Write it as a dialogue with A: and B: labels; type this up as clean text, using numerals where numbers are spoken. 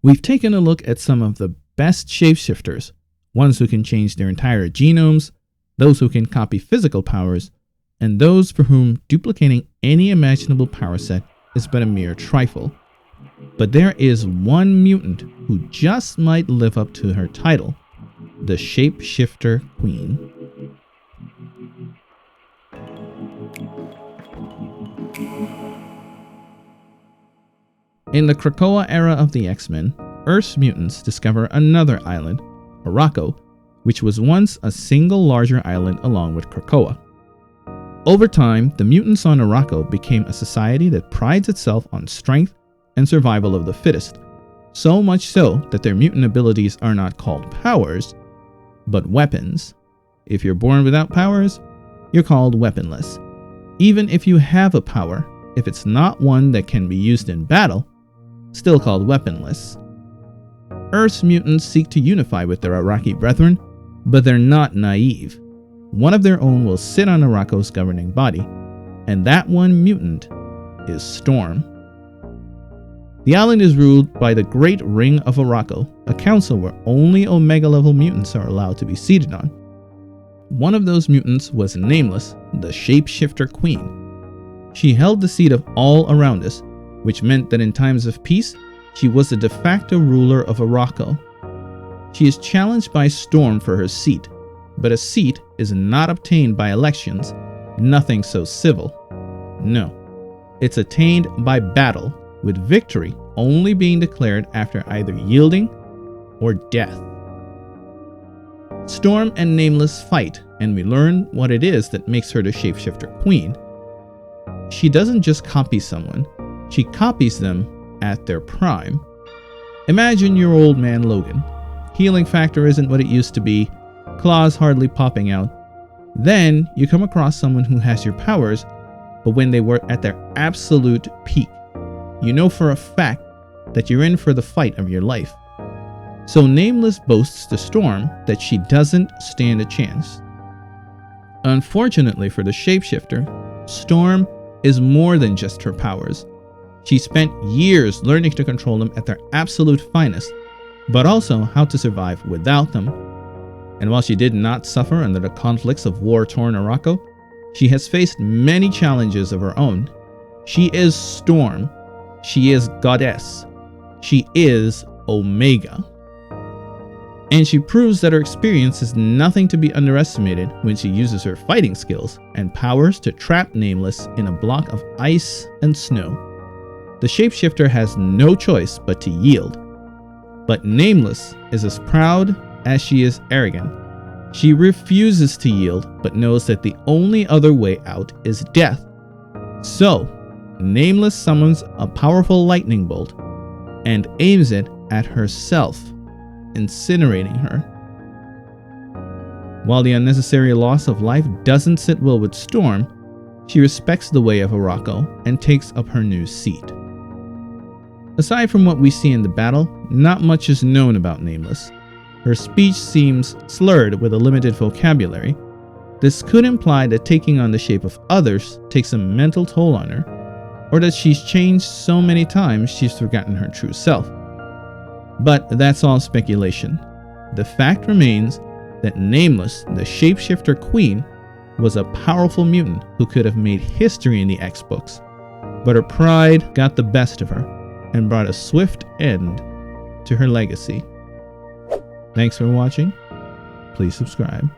A: We've taken a look at some of the best shapeshifters, ones who can change their entire genomes, those who can copy physical powers, and those for whom duplicating any imaginable power set is but a mere trifle. But there is one mutant who just might live up to her title, the Shapeshifter Queen. In the Krakoa era of the X-Men, Earth's mutants discover another island, Arakko, which was once a single larger island along with Krakoa. Over time, the mutants on Arakko became a society that prides itself on strength and survival of the fittest, so much so that their mutant abilities are not called powers, but weapons. If you're born without powers, you're called weaponless. Even if you have a power, if it's not one that can be used in battle, still called weaponless. Earth's mutants seek to unify with their Araki brethren, but they're not naive. One of their own will sit on Arakko's governing body, and that one mutant is Storm. The island is ruled by the Great Ring of Arakko, a council where only Omega-level mutants are allowed to be seated on. One of those mutants was Nameless, the Shapeshifter Queen. She held the seat of all Aroundus, which meant that in times of peace, she was the de facto ruler of Arakko. She is challenged by Storm for her seat, but a seat is not obtained by elections, nothing so civil. No, it's attained by battle, with victory only being declared after either yielding or death. Storm and Nameless fight, and we learn what it is that makes her the Shapeshifter Queen. She doesn't just copy someone, she copies them at their prime. Imagine your old man Logan. Healing factor isn't what it used to be, claws hardly popping out. Then you come across someone who has your powers, but when they were at their absolute peak, you know for a fact that you're in for the fight of your life. So Nameless boasts to Storm that she doesn't stand a chance. Unfortunately for the Shapeshifter, Storm is more than just her powers. She spent years learning to control them at their absolute finest, but also how to survive without them. And while she did not suffer under the conflicts of war-torn Arakko, she has faced many challenges of her own. She is Storm. She is Goddess. She is Omega. And she proves that her experience is nothing to be underestimated when she uses her fighting skills and powers to trap Nameless in a block of ice and snow. The Shapeshifter has no choice but to yield. But Nameless is as proud as she is arrogant. She refuses to yield, but knows that the only other way out is death. So, Nameless summons a powerful lightning bolt and aims it at herself, incinerating her. While the unnecessary loss of life doesn't sit well with Storm, she respects the way of Arakko and takes up her new seat. Aside from what we see in the battle, not much is known about Nameless. Her speech seems slurred with a limited vocabulary. This could imply that taking on the shape of others takes a mental toll on her, or that she's changed so many times she's forgotten her true self. But that's all speculation. The fact remains that Nameless, the Shapeshifter Queen, was a powerful mutant who could have made history in the X-books, but her pride got the best of her and brought a swift end to her legacy. Thanks for watching. Please subscribe.